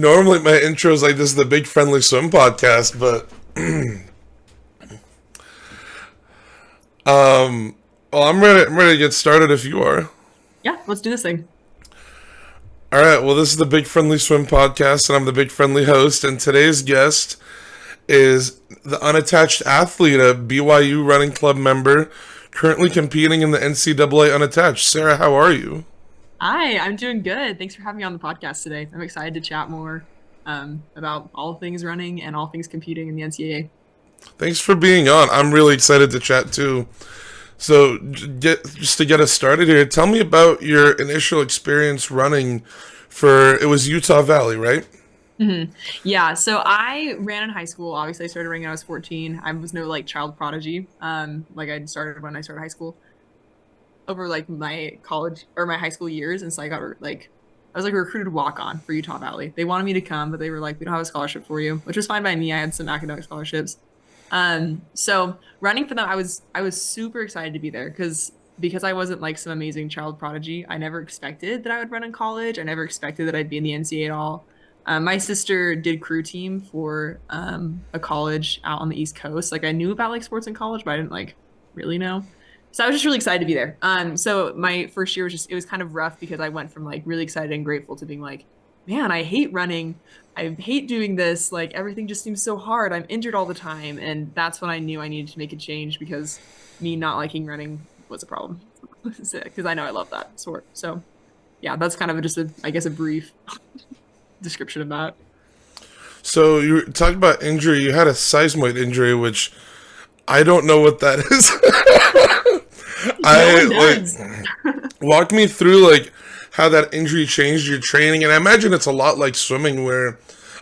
Normally my intro is like, this is the Big Friendly Swim podcast, but well, I'm ready to get started if you are. Yeah, let's do this thing. All right, well, this is the Big Friendly Swim podcast, and I'm the Big Friendly host, and today's guest is the unattached athlete, a BYU running club member, currently competing in the NCAA unattached. Sarah, how are you? Hi, I'm doing good. Thanks for having me on the podcast today. I'm excited to chat more about all things running and all things competing in the NCAA. Thanks for being on. I'm really excited to chat too. So, just to get us started here, tell me about your initial experience running it was Utah Valley, right? Yeah, so I ran in high school. Obviously, I started running when I was 14. I was no child prodigy. I started when I started high school over my college or my high school years, and so I was a recruited walk on for Utah Valley. They wanted me to come, but they were like, "We don't have a scholarship for you," which was fine by me. I had some academic scholarships. So running for them, I was super excited to be there because I wasn't like some amazing child prodigy. I never expected that I would run in college. I never expected that I'd be in the NCAA at all. My sister did crew team for a college out on the East Coast. Like I knew about sports in college, but I didn't really know. So I was just really excited to be there. So my first year it was kind of rough because I went from really excited and grateful to being like, man, I hate running. I hate doing this. Like everything just seems so hard. I'm injured all the time. And that's when I knew I needed to make a change because me not liking running was a problem. Because I know I love that sport. So yeah, that's kind of I guess a brief description of that. So you were talking about injury. You had a seismoid injury, which I don't know what that is. No one does. Walk me through how that injury changed your training, and I imagine it's a lot like swimming, where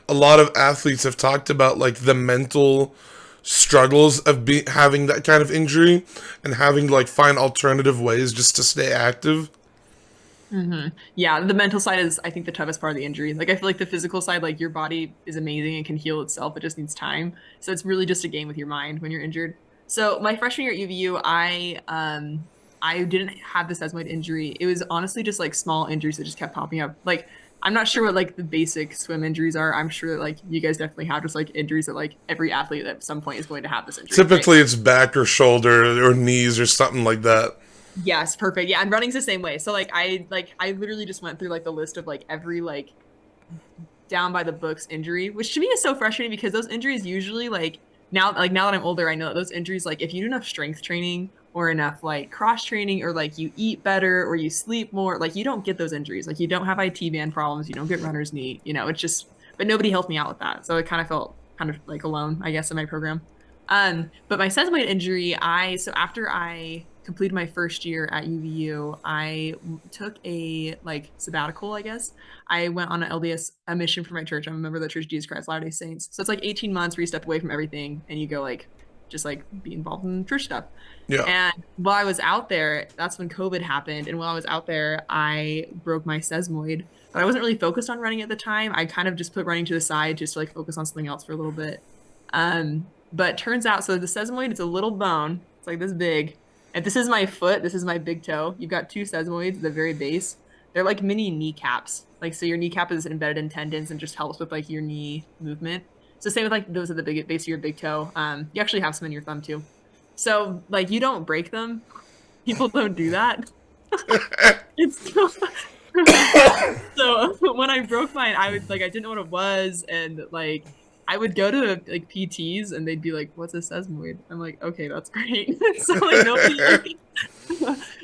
a lot of athletes have talked about the mental struggles of having that kind of injury and having to find alternative ways just to stay active. Yeah, the mental side is, I think, the toughest part of the injury. I feel like the physical side, your body is amazing and can heal itself. It just needs time. So it's really just a game with your mind when you're injured. So my freshman year at UVU, I didn't have the sesamoid injury. It was honestly just small injuries that just kept popping up. I'm not sure what the basic swim injuries are. I'm sure that you guys definitely have just injuries that every athlete at some point is going to have this injury. Typically, right? it's back or shoulder or knees or something like that. Yes, perfect. Yeah, and running's the same way. So I literally just went through the list of every down by the books injury, which to me is so frustrating because those injuries usually now that I'm older, I know that those injuries if you do enough strength training or enough cross training or you eat better or you sleep more, you don't get those injuries. You don't have IT band problems, you don't get runner's knee, it's just, but nobody helped me out with that. So I kind of felt alone, I guess, in my program. But my sesamoid injury, so after I completed my first year at UVU, I took a sabbatical, I guess. I went on an LDS mission for my church. I'm a member of the Church of Jesus Christ Latter-day Saints. So it's 18 months where you step away from everything and you go just be involved in church stuff. Yeah. And while I was out there, that's when COVID happened. And while I was out there, I broke my sesamoid. But I wasn't really focused on running at the time. I kind of just put running to the side just to focus on something else for a little bit. But turns out, so the sesamoid is a little bone. It's this big. And this is my foot. This is my big toe. You've got two sesamoids at the very base. They're like mini kneecaps. So your kneecap is embedded in tendons and just helps with your knee movement. So same with those at the base of your big toe. You actually have some in your thumb too. So you don't break them. People don't do that. It's so when I broke mine, I was I didn't know what it was, and I would go to PTs and they'd be like, "What's a sesamoid?" I'm like, "Okay, that's great." So nobody.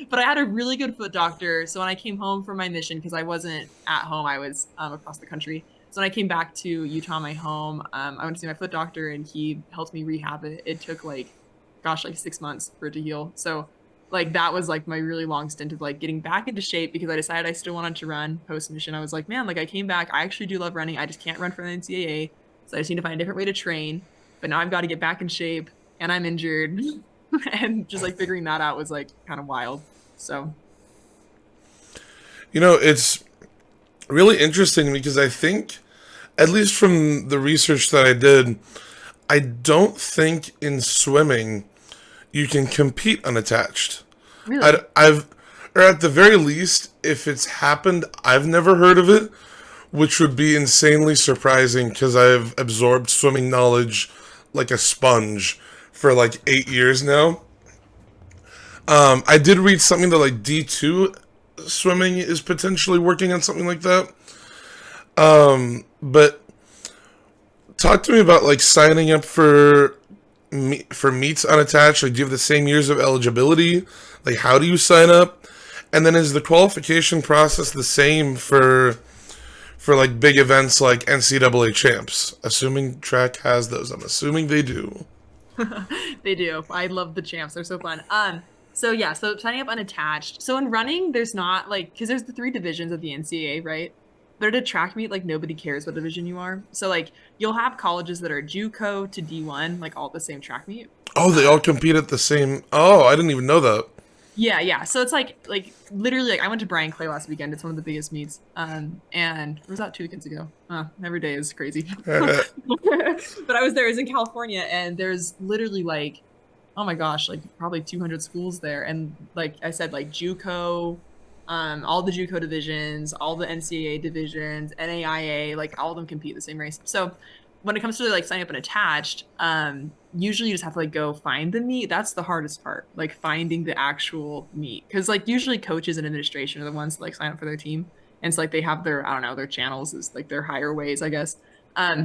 But I had a really good foot doctor. So when I came home from my mission, because I wasn't at home, I was across the country. So when I came back to Utah, my home, I went to see my foot doctor and he helped me rehab it. It took 6 months for it to heal. So that was my really long stint of getting back into shape because I decided I still wanted to run post mission. I was like, man, I came back. I actually do love running. I just can't run for the NCAA. So I just need to find a different way to train. But now I've got to get back in shape and I'm injured. And just figuring that out was kind of wild. So. It's really interesting because I think, at least from the research that I did, I don't think in swimming you can compete unattached. Really? Or at the very least, if it's happened, I've never heard of it, which would be insanely surprising because I've absorbed swimming knowledge like a sponge for like 8 years now. I did read something that like D2 swimming is potentially working on something like that. But talk to me about like signing up for meets unattached. Like, do you have the same years of eligibility? Like, how do you sign up? And then is the qualification process the same for like big events like NCAA champs? Assuming track has those, I'm assuming they do. They do. I love the champs. They're so fun. So yeah, so signing up unattached. So in running, there's not like because there's the three divisions of the NCAA, right? But at a track meet, like nobody cares what division you are. So like you'll have colleges that are JUCO to D1, like all at the same track meet. Oh, they all Um, compete at the same. Oh, I didn't even know that. yeah, yeah. So it's like literally like I went to Brian Clay last weekend. It's one of the biggest meets. And or was that 2 weekends ago? Every day is crazy. But I was there. It was in California, and there's literally like, oh my gosh, like probably 200 schools there. And like I said, like JUCO, all the JUCO divisions, all the NCAA divisions, NAIA, like all of them compete the same race. So when it comes to like signing up and attached, usually you just have to like go find the meet. That's the hardest part, like finding the actual meet. Because like usually coaches and administration are the ones that like sign up for their team. And it's like they have their, I don't know, their channels is like their higher ways, I guess.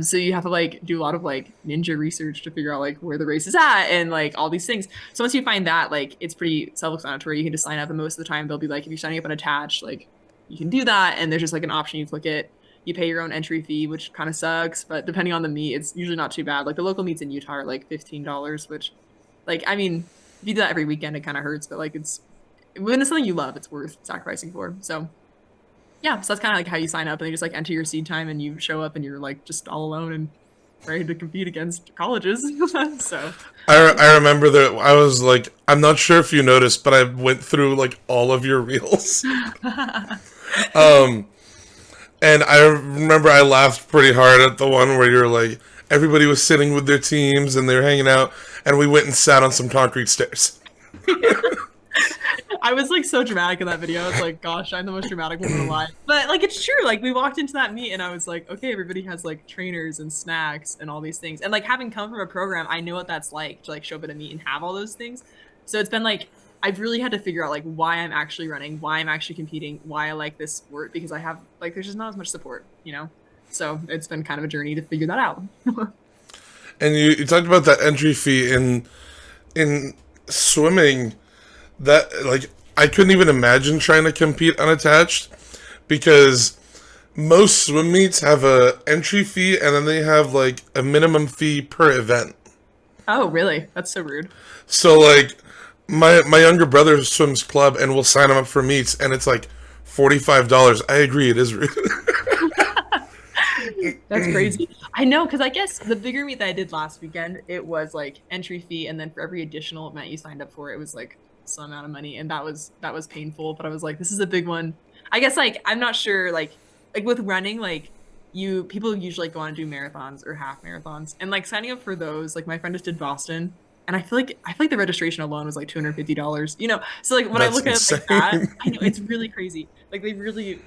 So you have to like do a lot of like ninja research to figure out like where the race is at and like all these things. So once you find that, like it's pretty self-explanatory. You can just sign up, and most of the time they'll be like, if you're signing up and attached, like you can do that, and there's just like an option you click it. You pay your own entry fee, which kind of sucks, but depending on the meet, it's usually not too bad. Like the local meets in Utah are like $15, which, like, I mean, if you do that every weekend, it kind of hurts, but like it's when it's something you love, it's worth sacrificing for. So yeah, so that's kind of like how you sign up, and you just like enter your seed time, and you show up, and you're like just all alone and ready to compete against colleges. So I remember that I was like, I'm not sure if you noticed, but I went through like all of your reels. Um, and I remember I laughed pretty hard at the one where you're like, everybody was sitting with their teams and they were hanging out, and we went and sat on some concrete stairs. I was like so dramatic in that video. It's like, gosh, I'm the most dramatic woman alive. But like, it's true. Like, we walked into that meet and I was like, okay, everybody has like trainers and snacks and all these things. And like, having come from a program, I know what that's like to like show up at a meet and have all those things. So it's been like, I've really had to figure out like why I'm actually running, why I'm actually competing, why I like this sport, because I have like, there's just not as much support, you know? So it's been kind of a journey to figure that out. And you talked about that entry fee in swimming. That like I couldn't even imagine trying to compete unattached because most swim meets have a entry fee and then they have like a minimum fee per event. Oh, really? That's so rude. So like my younger brother swims club and we'll sign him up for meets and it's like $45. I agree, it is rude. That's crazy. I know, because I guess the bigger meet that I did last weekend, it was like entry fee, and then for every additional event you signed up for, it was like some amount of money, and that was painful. But I was like, this is a big one. I guess like I'm not sure like with running, like you people usually go on and do marathons or half marathons, and like signing up for those, like my friend just did Boston. And I feel like the registration alone was like $250, you know. So like when I That's look at it like insane. that, I know it's really crazy. Like they really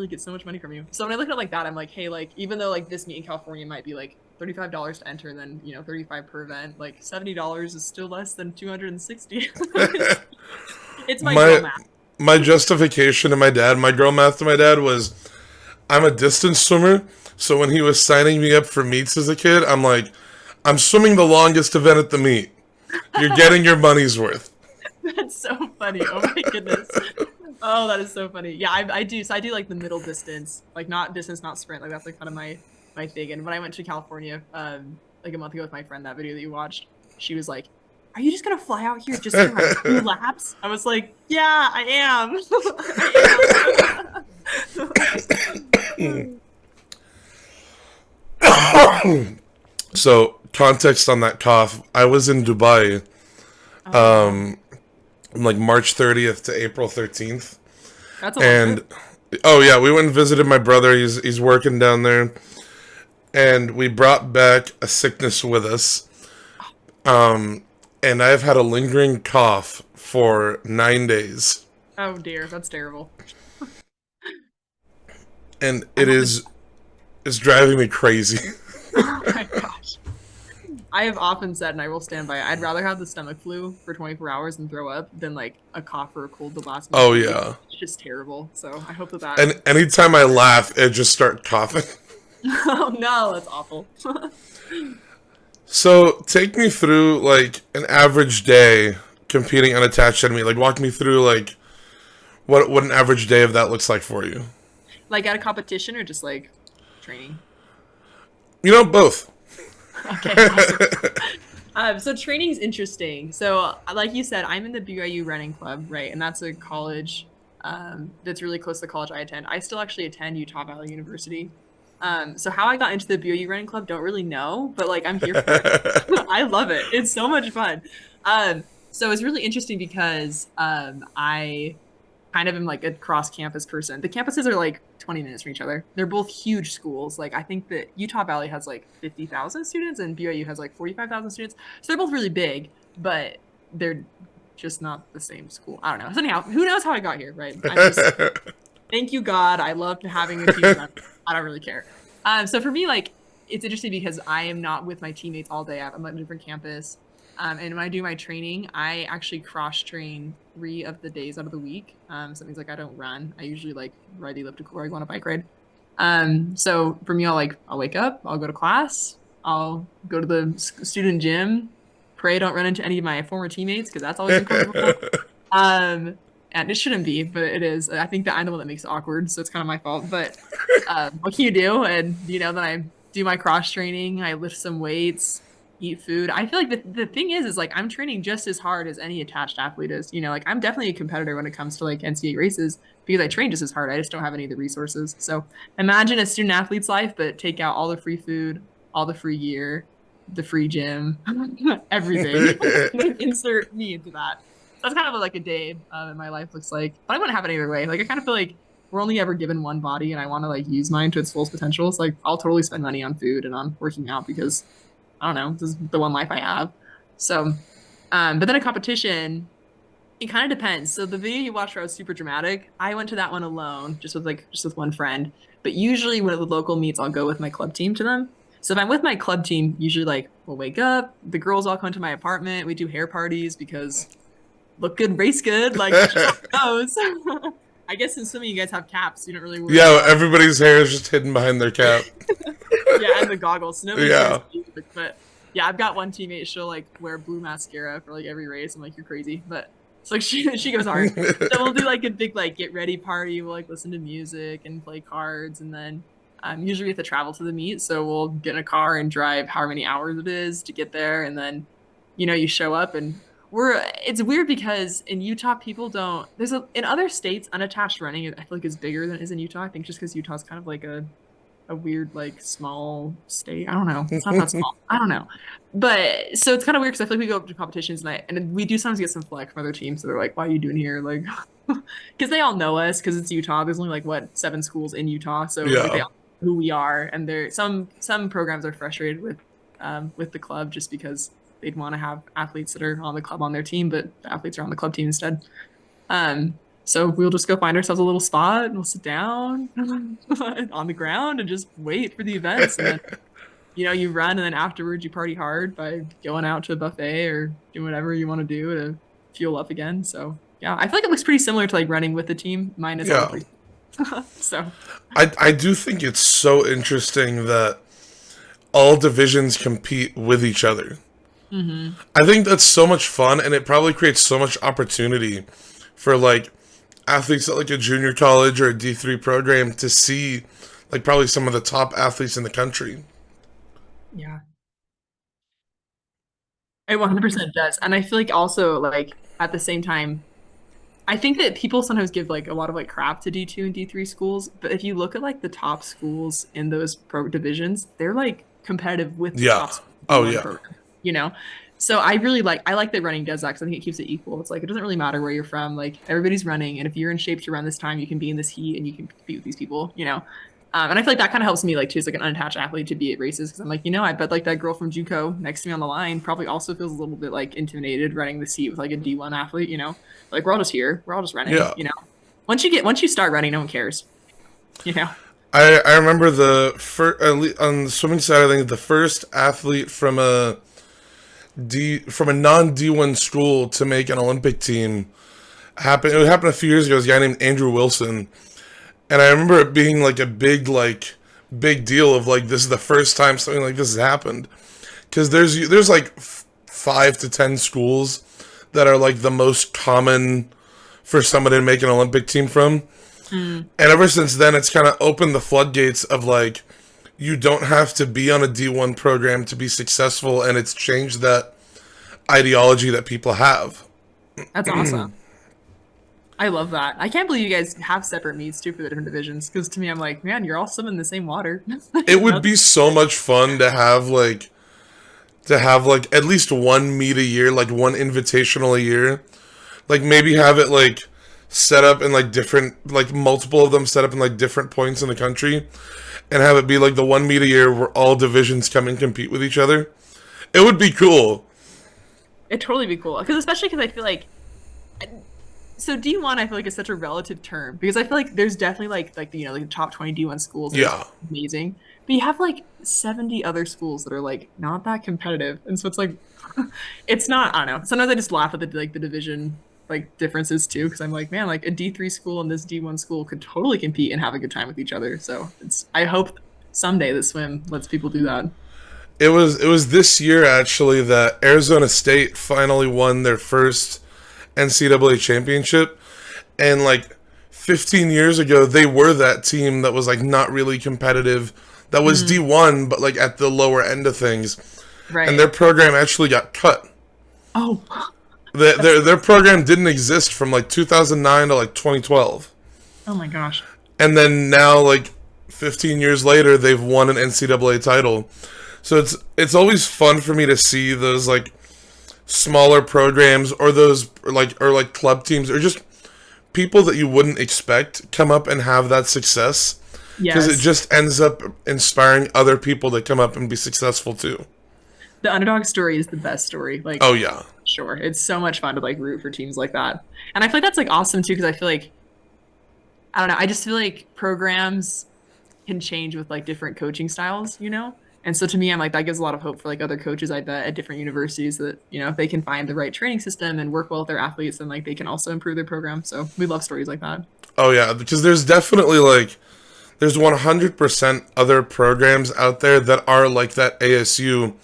get so much money from you. So when I look at it like that, I'm like, hey, like even though like this meet in California might be like $35 to enter, and then 35 per event, like $70 is still less than 260. It's my girl my math. my justification to my girl math to my dad was I'm a distance swimmer, so when he was signing me up for meets as a kid, I'm like, I'm swimming the longest event at the meet. You're getting your money's worth. That's so funny. Oh my goodness. Oh, that is so funny. Yeah, I do. So I do like the middle distance, like not distance, not sprint. Like that's like kind of my thing. And when I went to California, like a month ago with my friend, that video that you watched, she was like, "Are you just gonna fly out here just for like 2 laps?" I was like, "Yeah, I am." I am. So, context on that cough. I was in Dubai Oh wow, from like March 30th to April 13th. that's a long And trip. oh yeah, we went and visited my brother. He's working down there. And we brought back a sickness with us. And I've had a lingering cough for 9 days. Oh dear, that's terrible. And I it hope it's is is driving me crazy. Oh my gosh. I have often said, and I will stand by it, I'd rather have the stomach flu for 24 hours and throw up than like a cough or a cold that lasts Oh multiple weeks. yeah. It's just terrible. So I hope that that. And anytime I laugh, it just start coughing. Oh no, that's awful. So take me through like an average day competing unattached enemy. Like walk me through like what an average day of that looks like for you. Like at a competition or just like training? You know, both. Okay, awesome. So training is interesting. So, like you said, I'm in the BYU running club, right? And that's a college that's really close to the college I attend. I still actually attend Utah Valley University. So how I got into the BYU running club, don't really know, but like I'm here for it. I love it. It's so much fun. So it's really interesting because I kind of am like a cross campus person. The campuses are like 20 minutes from each other. They're both huge schools. Like I think that Utah Valley has like 50,000 students and BYU has like 45,000 students. So they're both really big, but they're just not the same school. I don't know. So anyhow, who knows how I got here, right? I just thank you God. I love having a team. I don't really care. So for me, like it's interesting because I am not with my teammates all day. I'm on a different campus. And when I do my training, I actually cross train 3 of the days out of the week. So it means like I don't run. I usually like ride the elliptical or I go on a bike ride. So for me, I'll wake up, I'll go to class, I'll go to the student gym, pray I don't run into any of my former teammates because that's always uncomfortable. And it shouldn't be, but it is. I think that I'm the one that makes it awkward, so it's kind of my fault. But what can you do? And then I do my cross training, I lift some weights, eat food. I feel like the thing is like I'm training just as hard as any attached athlete is. Like I'm definitely a competitor when it comes to like NCAA races because I train just as hard. I just don't have any of the resources. So imagine a student athlete's life, but take out all the free food, all the free gear, the free gym, everything. Insert me into that. That's kind of like a day in my life looks like. But I wouldn't have it either way. Like I kind of feel like we're only ever given one body, and I want to like use mine to its fullest potential. So like I'll totally spend money on food and on working out because I don't know, this is the one life I have. So, but then a competition, it kind of depends. So the video you watched where I was super dramatic, I went to that one alone, just with one friend. But usually when the local meets, I'll go with my club team to them. So if I'm with my club team, usually like we'll wake up, the girls all come to my apartment, we do hair parties because look good, race good, like just how it goes. I guess in swimming you guys have caps, you don't really worry Yeah, about everybody's hair is just hidden behind their cap. yeah, and the goggles. So nobody Yeah. cares music, but yeah, I've got one teammate. She'll like wear blue mascara for like every race. I'm like, you're crazy, but it's like she goes hard. So we'll do like a big like get ready party. We'll like listen to music and play cards, and then usually we have to travel to the meet, so we'll get in a car and drive however many hours it is to get there, and then you show up and it's weird because in Utah people don't in other states unattached running I feel like is bigger than it is in Utah. I think just because Utah's kind of like a weird like small state. I don't know. It's not that small. I don't know. But so it's kind of weird because I feel like we go up to competitions and we do sometimes get some flack from other teams. So they're like, "Why are you doing here?" Like, because they all know us because it's Utah. There's only like what 7 schools in Utah, so like, they Yeah. all know who we are. And there some programs are frustrated with the club just because they'd want to have athletes that are on the club on their team, but the athletes are on the club team instead. So we'll just go find ourselves a little spot and we'll sit down on the ground and just wait for the events. And then, you run and then afterwards you party hard by going out to a buffet or doing whatever you want to do to fuel up again. So yeah, I feel like it looks pretty similar to like running with the team. Mine is all Yeah. free. So I do think it's so interesting that all divisions compete with each other. mhm. I think that's so much fun, and it probably creates so much opportunity for like athletes at like a junior college or a D3 program to see like probably some of the top athletes in the country. Yeah, it 100% does. And I feel like also like at the same time, I think that people sometimes give like a lot of like crap to D2 and D3 schools, but if you look at like the top schools in those pro divisions, they're like competitive with the Yeah. top schools in Oh one yeah. program, you know? So I like that running does that because I think it keeps it equal. It's like it doesn't really matter where you're from, like everybody's running, and if you're in shape to run this time, you can be in this heat and you can compete with these people. And I feel like that kind of helps me like too as like an unattached athlete to be at races because I'm like, I bet like that girl from JUCO next to me on the line probably also feels a little bit like intimidated running the seat with like a D1 athlete. Like we're all just here, we're all just running. Yeah. Once you start running, no one cares. You know. I remember the first on the swimming side. I think the first athlete from a non D1 school to make an Olympic team happened. It happened a few years ago. It was a guy named Andrew Wilson, and I remember it being like a big deal of like this is the first time something like this has happened, because there's like 5 to 10 schools that are like the most common for somebody to make an Olympic team from. And ever since then, it's kind of opened the floodgates of like, you don't have to be on a D1 program to be successful, and it's changed that ideology that people have. That's awesome. I love that. I can't believe you guys have separate meets too for the different divisions. Because to me, I'm like, man, you're all swimming in the same water. It would That's be so much fun to have like at least one meet a year, like one invitational a year. Like maybe have it like set up in like different, like multiple of them set up in like different points in the country, and have it be like the one meet a year where all divisions come and compete with each other. It would be cool. It'd totally be cool. Because especially because I feel like so D1 I feel like is such a relative term because I feel like there's definitely like like the top 20 D1 schools that are Yeah. amazing. But you have like 70 other schools that are like not that competitive. And so it's like it's not, I don't know. Sometimes I just laugh at the division like differences too because I'm like, man, like a D3 school and this D1 school could totally compete and have a good time with each other. So it's I hope someday the swim lets people do that. It was this year actually that Arizona State finally won their first NCAA championship, and like 15 years ago they were that team that was like not really competitive, that was D1 but like at the lower end of things, and Right. their program actually got cut. Oh, Their program didn't exist from like 2009 to like 2012, oh my gosh. and then now like 15 years later they've won an NCAA title. So it's always fun for me to see those like smaller programs or those or like club teams or just people that you wouldn't expect come up and have that success, because it Yes. just ends up inspiring other people to come up and be successful too. The underdog story is the best story. Like, Oh yeah. sure. It's so much fun to like root for teams like that. And I feel like that's like awesome too, because I feel like I don't know, I just feel like programs can change with like different coaching styles, you know? And so to me, I'm like, that gives a lot of hope for like other coaches, I bet, at different universities that, you know, if they can find the right training system and work well with their athletes, then like they can also improve their program. So we love stories like that. Oh yeah, because there's definitely like there's 100% other programs out there that are like that ASU,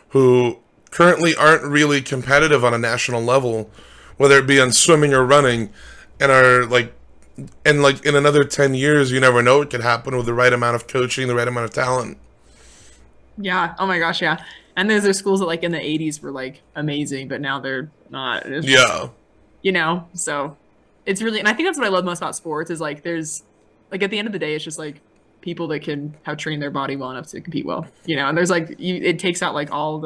who currently aren't really competitive on a national level, whether it be on swimming or running, and are like, and like in another 10 years you never know what could happen with the right amount of coaching, the right amount of talent. Yeah. Oh my gosh. Yeah. And there's schools that like in the 80s were like amazing, but now they're not. It's just, Yeah. you know, so it's really, and I think that's what I love most about sports is like there's like at the end of the day, it's just like people that can have trained their body well enough to compete well, you know, and there's like it takes out like all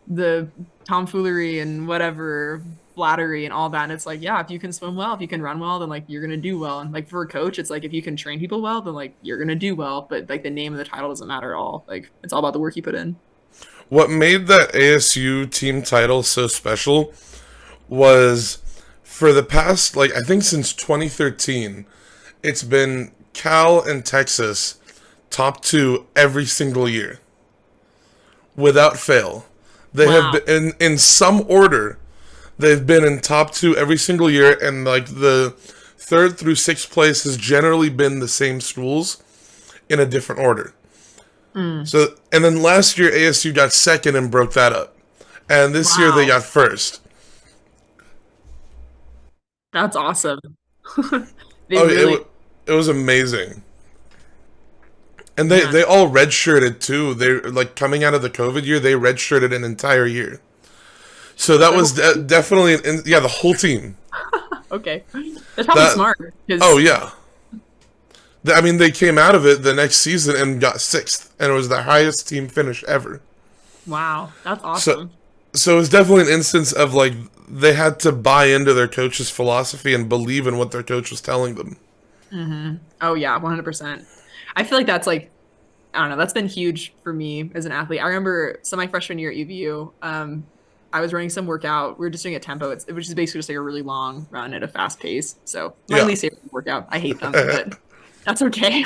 the tomfoolery and whatever flattery and all that. And it's like, yeah, if you can swim well, if you can run well, then like you're gonna do well. And like for a coach, it's like if you can train people well, then like you're gonna do well. But like the name of the title doesn't matter at all. Like it's all about the work you put in. What made that ASU team title so special was, for the past, like, I think since 2013, it's been Cal and Texas top two every single year, without fail. They have Wow. been in some order. They've been in top two every single year, and like the third through sixth place has generally been the same schools in a different order. So, and then last year ASU got second and broke that up, and this year they Wow. got first. That's awesome. They Oh, really, it was amazing. And man. they all redshirted too. They like coming out of the COVID year, they redshirted an entire year. So that The was whole definitely yeah, the whole team. okay. That's probably That smart oh because yeah. I mean, they came out of it the next season and got sixth, and it was the highest team finish ever. wow, that's So awesome. so it's definitely an instance of like they had to buy into their coach's philosophy and believe in what their coach was telling them. Oh yeah, 100%. I feel like that's like I don't know, that's been huge for me as an athlete. I remember so my freshman year at UVU, I was running some workout. We were just doing a tempo, which is basically just like a really long run at a fast pace. So my Yeah. least favorite workout. I hate them, but That's okay.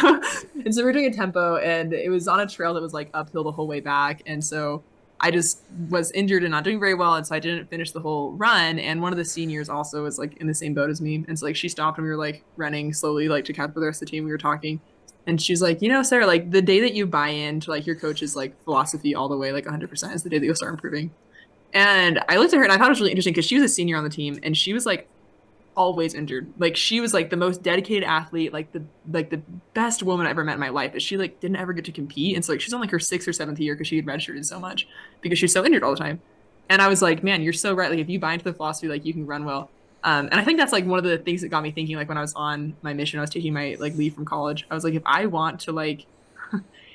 And so we were doing a tempo, and it was on a trail that was like uphill the whole way back. And so I just was injured and not doing very well. And so I didn't finish the whole run. And one of the seniors also was like in the same boat as me. And so like she stopped and we were like running slowly, like to catch up with the rest of the team. We were talking. And she's like, you know, Sarah, like the day that you buy into like your coach's like philosophy all the way, like 100% is the day that you'll start improving. And I looked at her and I thought it was really interesting because she was a senior on the team and she was like always injured. Like she was like the most dedicated athlete, like the best woman I ever met in my life. But she like didn't ever get to compete, and so like she's on like her sixth or seventh year because she had redshirted so much because she's so injured all the time. And I was like, man, you're so right. Like if you buy into the philosophy, like you can run well. And I think that's like one of the things that got me thinking. Like when I was on my mission, I was taking my like leave from college. I was like, if I want to like.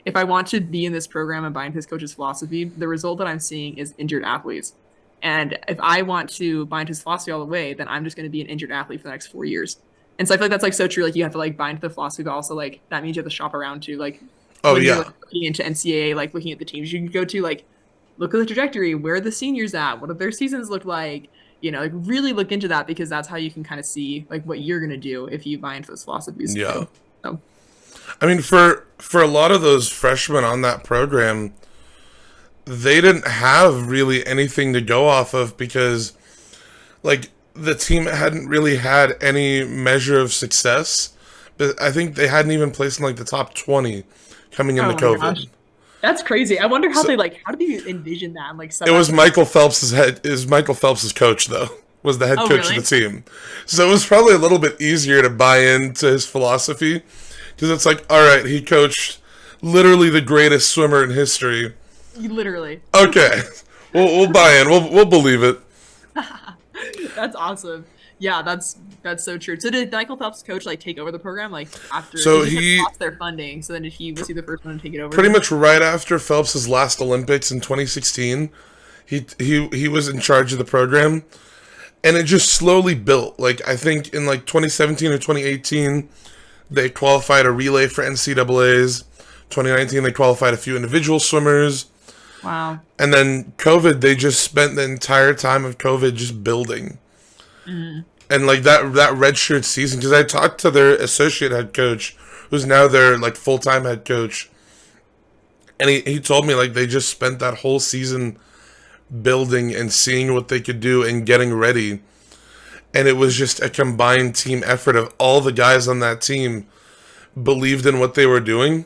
If I want to be in this program and buy into his coach's philosophy, the result that I'm seeing is injured athletes. And if I want to bind his philosophy all the way, then I'm just going to be an injured athlete for the next 4 years. And so I feel like that's like so true. Like you have to like bind to the philosophy, but also like that means you have to shop around too. Like Oh when you're yeah, like, looking into NCAA, like looking at the teams you can go to, like look at the trajectory. Where are the seniors at? What do their seasons look like? You know, like really look into that because that's how you can kind of see like what you're gonna do if you buy into those philosophies yeah. too. So I mean, for a lot of those freshmen on that program, they didn't have really anything to go off of because, like, the team hadn't really had any measure of success. But I think they hadn't even placed in like the top 20 coming into oh my gosh. COVID. That's crazy. I wonder how So they like how do you envision that and like set it that was to like Michael Phelps's head is Michael Phelps's coach though. Was the head oh coach of the really? team. So it was probably a little bit easier to buy into his philosophy because it's like, all right, he coached literally the greatest swimmer in history. Literally. Okay, we'll buy in. We'll believe it. That's awesome. Yeah, that's so true. So did Michael Phelps' coach like take over the program like after So because you said they he lost their funding, so then did he was he the first one to take it over pretty then? much right after Phelps's last Olympics in 2016, he was in charge of the program, and it just slowly built. Like I think in like 2017 or 2018, they qualified a relay for NCAA's. 2019, they qualified a few individual swimmers. Wow. And then COVID, they just spent the entire time of COVID just building. Mm. And like that redshirt season, because I talked to their associate head coach, who's now their like full time head coach, and he told me like they just spent that whole season building and seeing what they could do and getting ready. And it was just a combined team effort of all the guys on that team believed in what they were doing,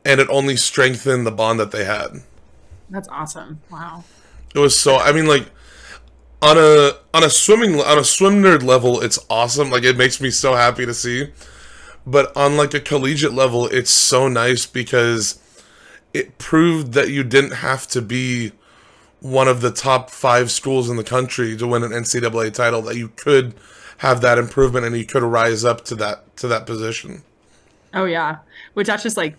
and it only strengthened the bond that they had. That's awesome. Wow. It was so. I mean, like on a swim nerd level, it's awesome. Like it makes me so happy to see. But on like a collegiate level, it's so nice because it proved that you didn't have to be one of the top 5 schools in the country to win an NCAA title. That you could have that improvement and you could rise up to that position. Oh yeah. Which that's just like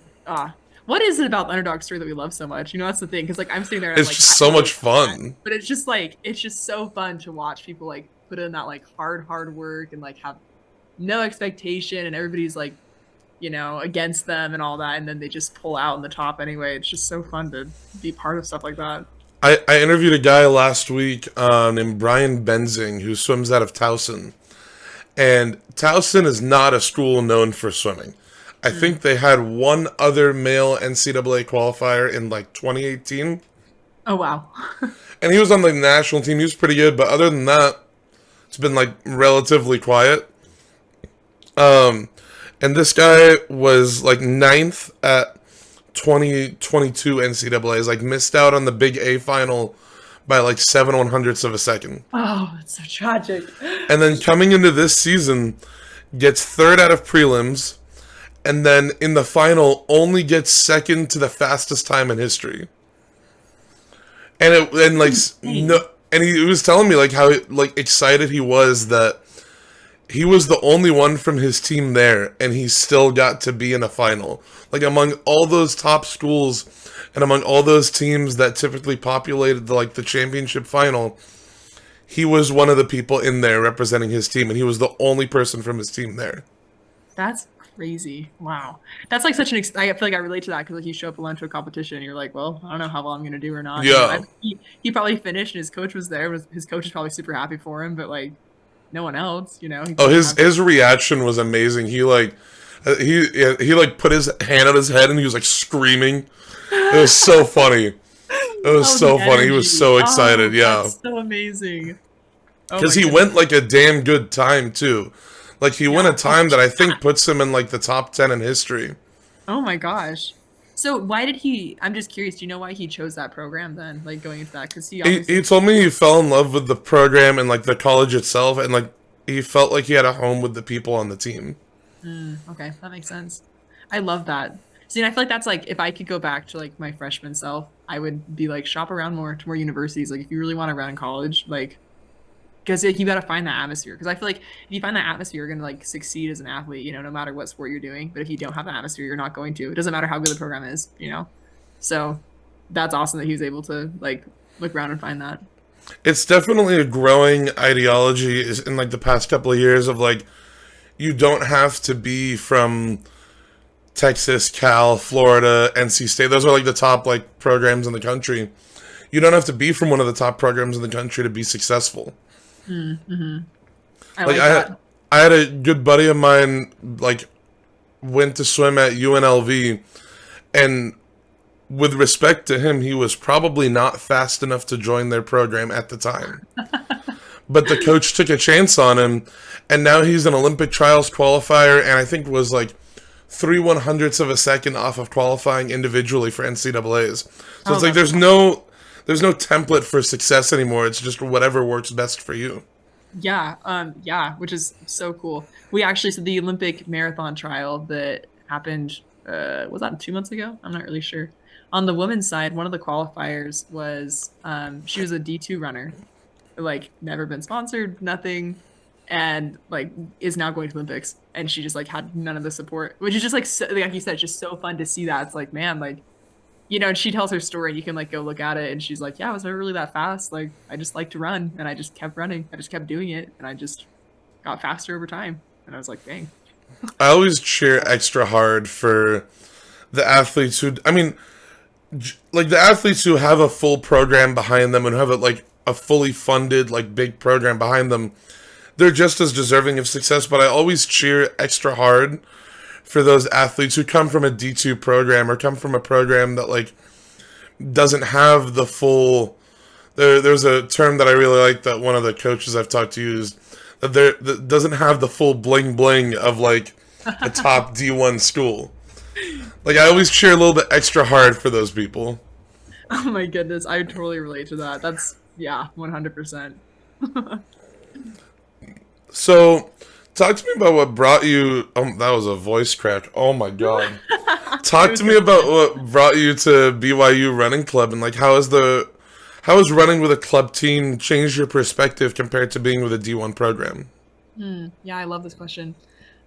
what is it about the underdog story that we love so much? You know, that's the thing. Because like I'm sitting there and I'm It's like, just I so don't really much want that. fun. But it's just like it's just so fun to watch people like put in that like hard work and like have no expectation and everybody's like, you know, against them and all that, and then they just pull out in the top anyway. It's just so fun to be part of stuff like that. I interviewed a guy last week named Brian Benzing who swims out of Towson. And Towson is not a school known for swimming. I Mm. think they had one other male NCAA qualifier in like 2018. Oh wow. And he was on the national team. He was pretty good. But other than that, it's been like relatively quiet. Um, and this guy was like ninth at 2022 NCAAs. Like missed out on the big A final by like 7/100ths of a second. Oh, it's so tragic. And then coming into this season, gets third out of prelims, and then in the final only gets second to the fastest time in history. And Insane. no, and he was telling me like how like excited he was that he was the only one from his team there, and he still got to be in a final. Like among all those top schools, and among all those teams that typically populated the championship final, he was one of the people in there representing his team, and he was the only person from his team there. That's crazy. Wow. That's like such an I feel like I relate to that because like you show up alone to a competition and you're like, well, I don't know how well I'm gonna do or not. You know, Yeah. he probably finished and his coach was there. His coach is probably super happy for him, but like no one else, you know, he Oh, probably didn't have his reaction was amazing. He like He like put his hand on his head and he was like screaming. It was so funny. It was Oh, the so funny. He was energy. so excited. Oh, Yeah, that's so amazing. Oh because my he goodness. went like a damn good time too. Like he went a Yeah. Oh, time that I think puts him in like the top 10 in history. oh my gosh. So why did he, I'm just curious, do you know why he chose that program then? Like going into that? Because he He obviously, told me he fell in love with the program and like the college itself, and like he felt like he had a home with the people on the team. okay, that makes sense. I love that. See, and I feel like that's like if I could go back to like my freshman self, I would be like shop around more to more universities. Like if you really want to run in college, like because you got to find that atmosphere. Because I feel like if you find that atmosphere, you're gonna like succeed as an athlete. No matter what sport you're doing. But if you don't have that atmosphere, you're not going to. It doesn't matter how good the program is. So that's awesome that he was able to like look around and find that. It's definitely a growing ideology in like the past couple of years of like you don't have to be from Texas, Cal, Florida, NC State. Those are like the top like programs in the country. You don't have to be from one of the top programs in the country to be successful. Mm-hmm. I Like like that. I had a good buddy of mine like went to swim at UNLV, and with respect to him, he was probably not fast enough to join their program at the time. But the coach took a chance on him, and now he's an Olympic trials qualifier, and I think was like 3/100ths of a second off of qualifying individually for NCAA's. So Oh, it's like that's there's no template for success anymore. It's just whatever works best for you. yeah, which is so cool. We actually so the Olympic marathon trial that happened was that 2 months ago? I'm not really sure. On the women's side, one of the qualifiers was she was a D2 runner, like never been sponsored, nothing, and like is now going to Olympics. And she just like had none of the support, which is just like like you said, it's just so fun to see that. It's like, man, like and she tells her story and you can like go look at it and she's like, yeah, I was never really that fast. Like I just like to run and I just kept running. I just kept doing it and I just got faster over time. And I was like, dang. I always cheer extra hard for the athletes who, I mean, like the athletes who have a full program behind them and have like a fully funded like big program behind them. They're just as deserving of success, but I always cheer extra hard for those athletes who come from a D2 program or come from a program that like doesn't have the full. There's a term that I really like that one of the coaches I've talked to used, that doesn't have the full bling bling of like a top D1 school. Like I always cheer a little bit extra hard for those people. Oh my goodness. I totally relate to that. That's, yeah, 100%. So, talk to me about what brought you. Oh, that was a voice crack. Oh my god. It Talk was to me good. about what brought you to BYU running club, and like how has running with a club team changed your perspective compared to being with a D1 program? Yeah, I love this question.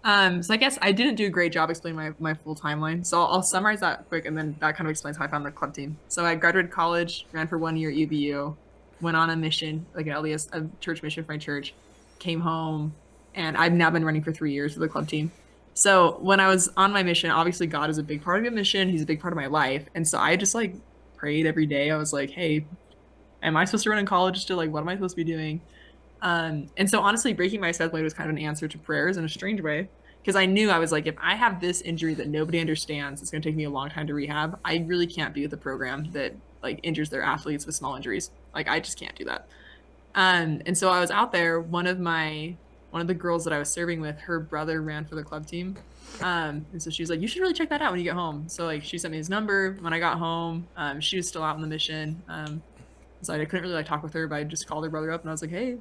So I guess I didn't do a great job explaining my full timeline. So I'll summarize that quick, and then that kind of explains how I found the club team. So I graduated college, ran for 1 year at UVU, went on a mission, like an LDS, a church mission for my church, came home, and I've now been running for 3 years for the club team. So when I was on my mission, obviously God is a big part of your mission. He's a big part of my life, and so I just like prayed every day. I was like, hey, am I supposed to run in college still? Like, what am I supposed to be doing? And so honestly, breaking my set weight was kind of an answer to prayers in a strange way. Because I knew I was like, if I have this injury that nobody understands, it's going to take me a long time to rehab. I really can't be with a program that like injures their athletes with small injuries. Like I just can't do that. And so I was out there. One of the girls that I was serving with, her brother ran for the club team. And so she was like, you should really check that out when you get home. So like she sent me his number. When I got home, she was still out on the mission. So I couldn't really like talk with her, but I just called her brother up and I was like, hey,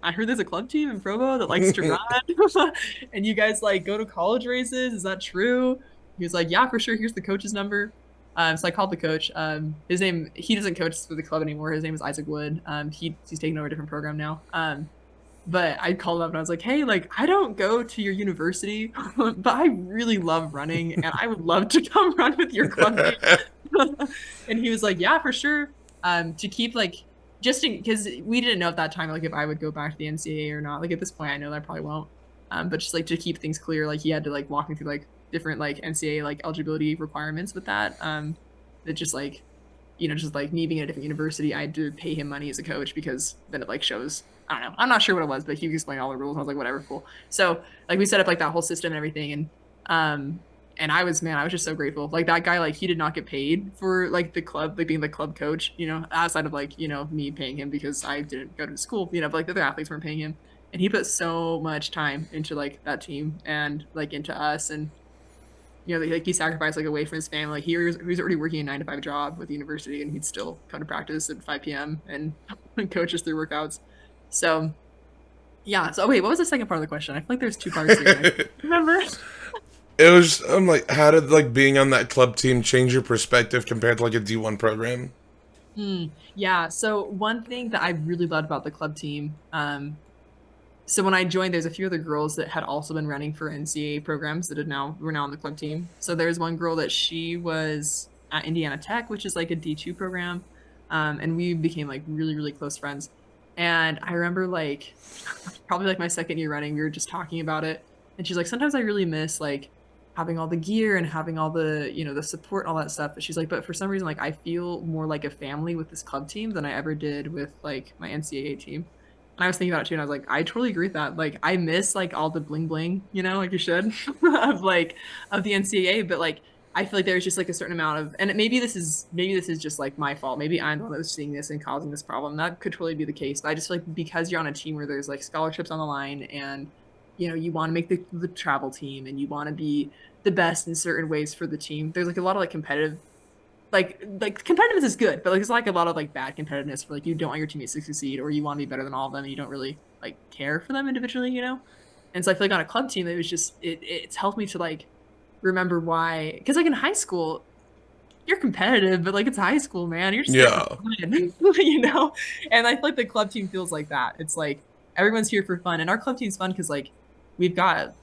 I heard there's a club team in Provo that likes to run. And you guys like go to college races. Is that true? He was like, yeah, for sure. Here's the coach's number. So I called the coach. He doesn't coach for the club anymore. His name is Isaac Wood. He's taken over a different program now. But I called him up and I was like, hey, like, I don't go to your university, but I really love running and I would love to come run with your club team. And he was like, yeah, for sure. To keep like, because we didn't know at that time, like, if I would go back to the NCAA or not. Like, at this point, I know that I probably won't. But just like to keep things clear, like, he had to like walk me through like different like NCAA like eligibility requirements with that. That just like, just like me being at a different university, I had to pay him money as a coach because then it like shows. I don't know. I'm not sure what it was, but he explained all the rules. And I was like, whatever, cool. So like we set up like that whole system and everything, and And I was just so grateful. Like that guy, like he did not get paid for like the club, like being the club coach, outside of like, me paying him because I didn't go to school, but like the other athletes weren't paying him. And he put so much time into like that team and like into us. And, like he sacrificed like away from his family. Like he was already working a 9 to 5 job with the university and he'd still come to practice at 5 p.m. and coach us through workouts. So yeah. So wait, what was the second part of the question? I feel like there's two parts here. Remember? It was, I'm like, how did like being on that club team change your perspective compared to like a D1 program? Yeah. So one thing that I really loved about the club team, so when I joined, there's a few other girls that had also been running for NCAA programs that were now on the club team. So there's one girl that she was at Indiana Tech, which is like a D2 program, and we became like really really close friends. And I remember like probably like my second year running, we were just talking about it, and she's like, sometimes I really miss like having all the gear and having all the the support and all that stuff. But she's like, but for some reason like I feel more like a family with this club team than I ever did with like my NCAA team. And I was thinking about it too, and I was like, I totally agree with that. Like, I miss like all the bling bling, like you should, of the NCAA. But like, I feel like there's just like a certain amount of, and maybe this is just like my fault. Maybe I'm the one that was seeing this and causing this problem. That could totally be the case. But I just feel like because you're on a team where there's like scholarships on the line, and you want to make the travel team, and you want to be the best in certain ways for the team. There's like a lot of like competitive like competitiveness is good, but like there's like a lot of like bad competitiveness where like you don't want your teammates to succeed or you want to be better than all of them and you don't really like care for them individually. And so I feel like on a club team it was just it's helped me to like remember why, because like in high school you're competitive, but like it's high school, man, you're just there for Yeah. fun. And I feel like the club team feels like that. It's like everyone's here for fun, and our club team's fun because like we've got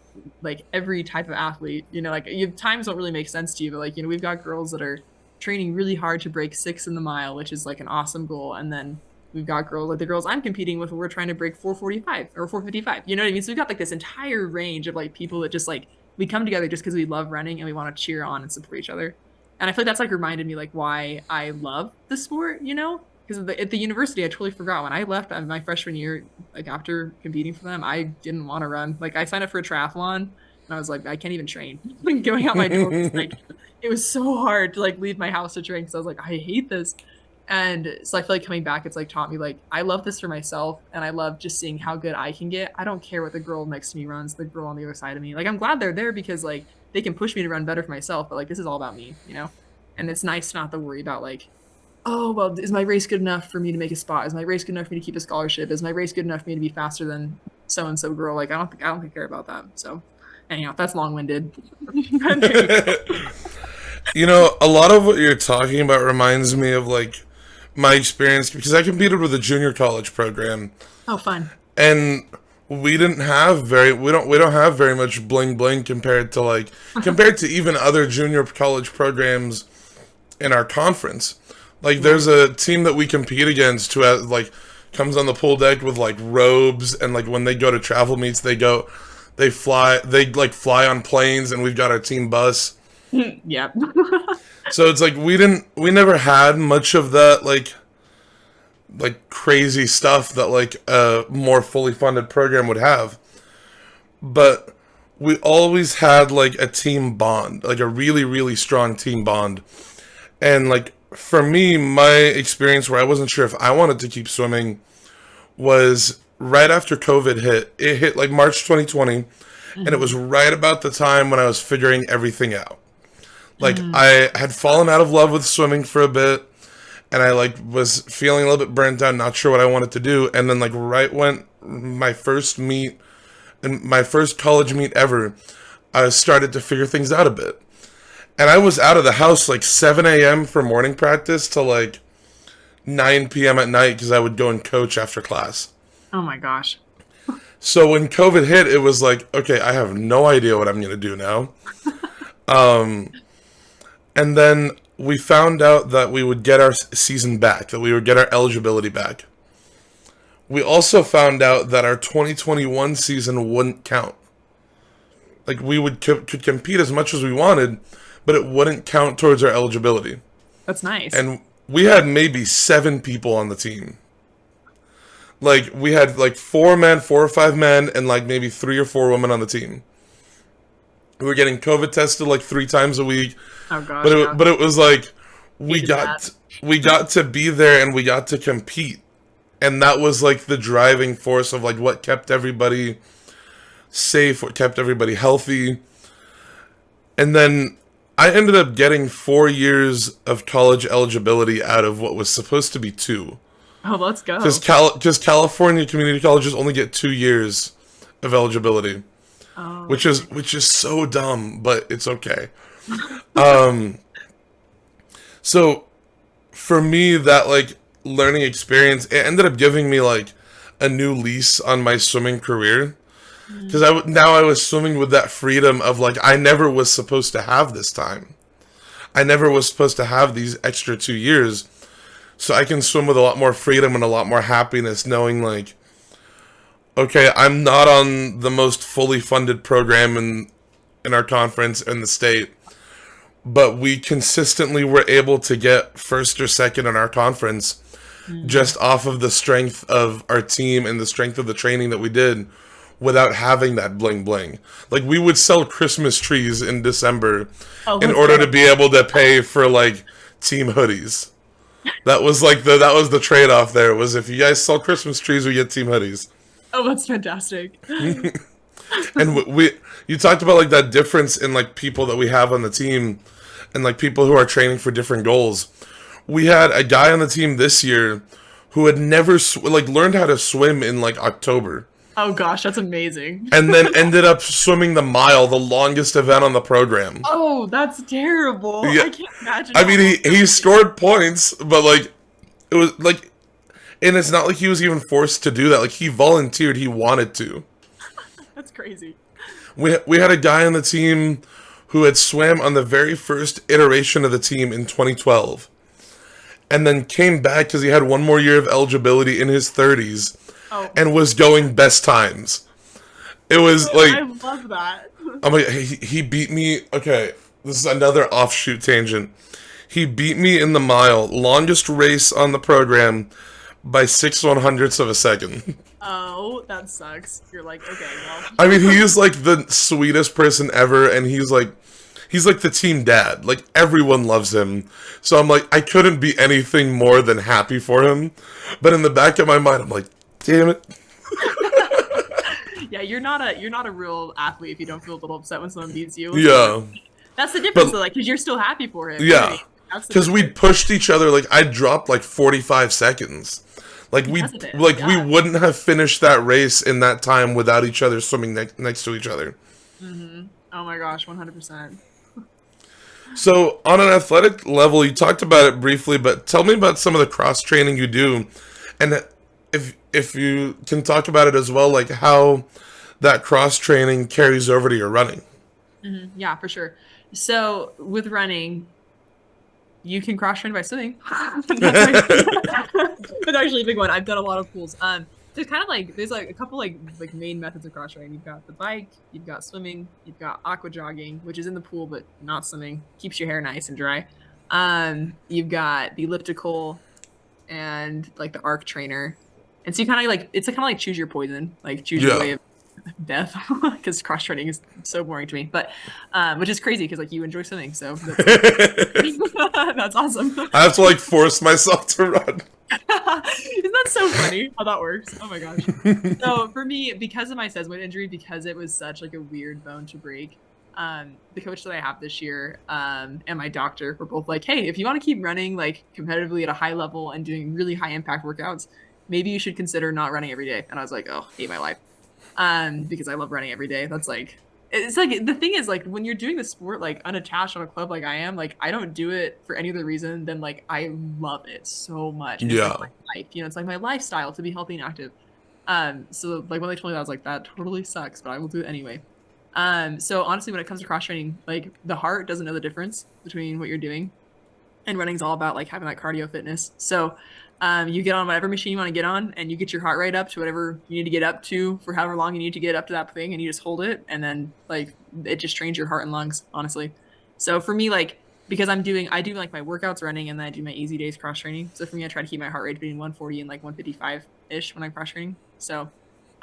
like every type of athlete, like times don't really make sense to you, but like we've got girls that are training really hard to break 6 in the mile, which is like an awesome goal. And then we've got girls like the girls I'm competing with, we're trying to break 4:45 or 4:55. You know what I mean? So we've got like this entire range of like people that just like we come together just because we love running and we want to cheer on and support each other. And I feel like that's like reminded me like why I love the sport, because at the university I totally forgot when I left my freshman year, like after competing for them, I didn't want to run. Like I signed up for a triathlon and I was like, I can't even train. Like going out my door was like it was so hard to like leave my house to train because I was like, I hate this. And so I feel like coming back, it's like taught me like I love this for myself, and I love just seeing how good I can get. I don't care what the girl next to me runs, the girl on the other side of me. Like I'm glad they're there because like they can push me to run better for myself, but like this is all about me. And it's nice not to worry about like, oh well, is my race good enough for me to make a spot? Is my race good enough for me to keep a scholarship? Is my race good enough for me to be faster than so and so girl? Like I don't think care about that. So anyhow, that's long winded. A lot of what you're talking about reminds me of like my experience because I competed with a junior college program. Oh, fun. And we don't have very much bling bling compared to even other junior college programs in our conference. Like there's a team that we compete against who has like comes on the pool deck with like robes, and like when they go to travel meets they fly on planes, and we've got our team bus. Yeah. So it's like we never had much of that like crazy stuff that like a more fully funded program would have. But we always had like a team bond, like a really, really strong team bond. And like for me, my experience where I wasn't sure if I wanted to keep swimming was right after COVID hit. It hit like March 2020, and it was right about the time when I was figuring everything out. Like I had fallen out of love with swimming for a bit, and I like was feeling a little bit burnt out, not sure what I wanted to do. And then like right when my first meet and my first college meet ever, I started to figure things out a bit. And I was out of the house like 7 a.m. for morning practice to like 9 p.m. at night because I would go and coach after class. Oh my gosh. So when COVID hit, it was like, okay, I have no idea what I'm going to do now. And then we found out that we would get our season back, that we would get our eligibility back. We also found out that our 2021 season wouldn't count. Like we could compete as much as we wanted, but it wouldn't count towards our eligibility. That's nice. And we had maybe 7 people on the team. Like we had like 4 or 5 men, and like maybe 3 or 4 women on the team. We were getting COVID tested like 3 times a week, Oh gosh, but yeah. it was like we Hated that. got to be there and we got to compete, and that was like the driving force of like what kept everybody safe, what kept everybody healthy. And then I ended up getting 4 years of college eligibility out of what was supposed to be two. Oh, let's Because go. California community colleges only get 2 years of eligibility, Oh, that's which is so dumb, but it's okay. Um, so for me, that like learning experience, it ended up giving me like a new lease on my swimming career. Because mm. now I was swimming with that freedom of like I never was supposed to have this time. I never was supposed to have these extra 2 years. So I can swim with a lot more freedom and a lot more happiness knowing like, okay, I'm not on the most fully funded program in our conference in the state, but we consistently were able to get first or second in our conference Mm. just off of the strength of our team and the strength of the training that we did without having that bling bling. Like we would sell Christmas trees in December Oh, in let's order to go. be able to pay for like team hoodies. That was like that was the trade off there was if you guys sell Christmas trees we get team hoodies. Oh, that's fantastic. And you talked about like that difference in like people that we have on the team and like people who are training for different goals. We had a guy on the team this year who had never like learned how to swim in like October Oh gosh, that's amazing. and then ended up swimming the mile, the longest event on the program. Oh, that's terrible. Yeah, I can't imagine I how mean long that he would be. scored points, but like it was like, and it's not like he was even forced to do that. Like he volunteered, he wanted to. That's crazy. We had a guy on the team who had swam on the very first iteration of the team in 2012, and then came back because he had one more year of eligibility in his 30s, Oh, and was going best times. It was I like love that. I'm like he beat me. Okay, this is another offshoot tangent. He beat me in the mile, longest race on the program, by 6/100ths of a second. Oh, that sucks. You're like, okay, I mean, well. he is like the sweetest person ever, and he's like the team dad. Like everyone loves him. So I'm like, I couldn't be anything more than happy for him. But in the back of my mind, I'm like, damn it. Yeah, you're not a real athlete if you don't feel a little upset when someone beats you. So Yeah, that's the difference, but though, like, because you're still happy for him. yeah, Right? That's the because we difference pushed each other. Like I dropped like 45 seconds. because of it. We Yeah. wouldn't have finished that race in that time without each other swimming next to each other. Oh my gosh, 100%. So, on an athletic level, you talked about it briefly, but tell me about some of the cross training you do, and if you can talk about it as well, like how that cross training carries over to your running. Yeah, for sure. So with running, you can cross train by swimming. That's actually a big one. I've done a lot of pools. There's like a couple like main methods of cross training. You've got the bike, you've got swimming, you've got aqua jogging, which is in the pool but not swimming. Keeps your hair nice and dry. You've got the elliptical and like the arc trainer. And so you kind of like it's kind of like choose your poison, like choose your Yeah. way of death, because cross training is so boring to me. But which is crazy because like you enjoy swimming, so I that's awesome. have to like force myself to run. Isn't that so funny how that works? Oh my gosh. So for me, because of my sesamoid injury, because it was such like a weird bone to break, the coach that I have this year, and my doctor were both like, hey, if you want to keep running like competitively at a high level and doing really high impact workouts, maybe you should consider not running every day. And I was like, oh, hate my life. Because I love running every day. That's like it's like the thing is like when you're doing the sport like unattached on a club like I am, like I don't do it for any other reason than like I love it so much. And it's like Yeah. my life, it's like my lifestyle to be healthy and active. So like when they told me that, I was like, that totally sucks, but I will do it anyway. So honestly, when it comes to cross training, like the heart doesn't know the difference between what you're doing, and running's all about like having that cardio fitness. So you get on whatever machine you want to get on, and you get your heart rate up to whatever you need to get up to for however long you need to get up to that thing, and you just hold it, and then like it just trains your heart and lungs, honestly. So for me, like because I do like my workouts running, and then I do my easy days cross training. So for me, I try to keep my heart rate between 140 and like 155 ish when I'm cross training. So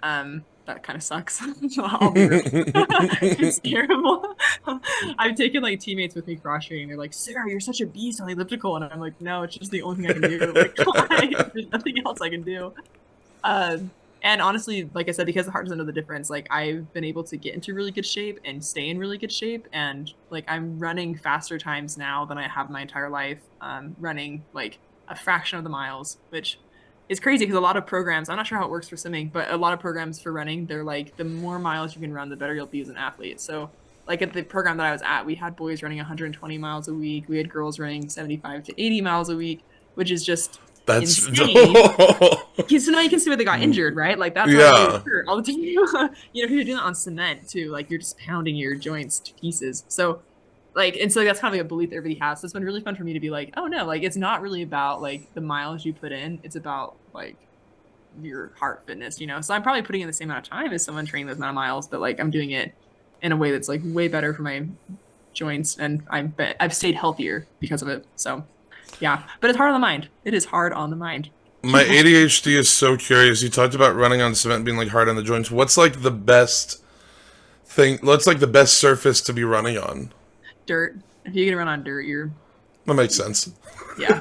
That kind of sucks. I'll be real. It's terrible. I've taken like teammates with me cross training. They're like, Sarah, you're such a beast on the elliptical. And I'm like, no, it's just the only thing I can do. Like, why? There's nothing else I can do. And honestly, like I said, because the heart doesn't know the difference, like I've been able to get into really good shape and stay in really good shape. And like I'm running faster times now than I have my entire life, running like a fraction of the miles, which is crazy because a lot of programs, I'm not sure how it works for swimming, but a lot of programs for running, they're like, the more miles you can run, the better you'll be as an athlete. So like at the program that I was at, we had boys running 120 miles a week. We had girls running 75 to 80 miles a week, which is just That's insane. So now you can see where they got injured, right? Like that's how they get hurt all the time. You know, because you're doing that on cement too. Like you're just pounding your joints to pieces. So like, and so that's kind of like a belief that everybody has. So it's been really fun for me to be like, oh no, like it's not really about like the miles you put in. It's about like your heart fitness, you know? So I'm probably putting in the same amount of time as someone training those amount of miles, but like I'm doing it in a way that's like way better for my joints, and I've stayed healthier because of it. So yeah, but it's hard on the mind. It is hard on the mind. My ADHD is so curious. You talked about running on cement being like hard on the joints. What's like the best thing? What's like the best surface to be running on? Dirt. If you can run on dirt, you're That makes sense. yeah.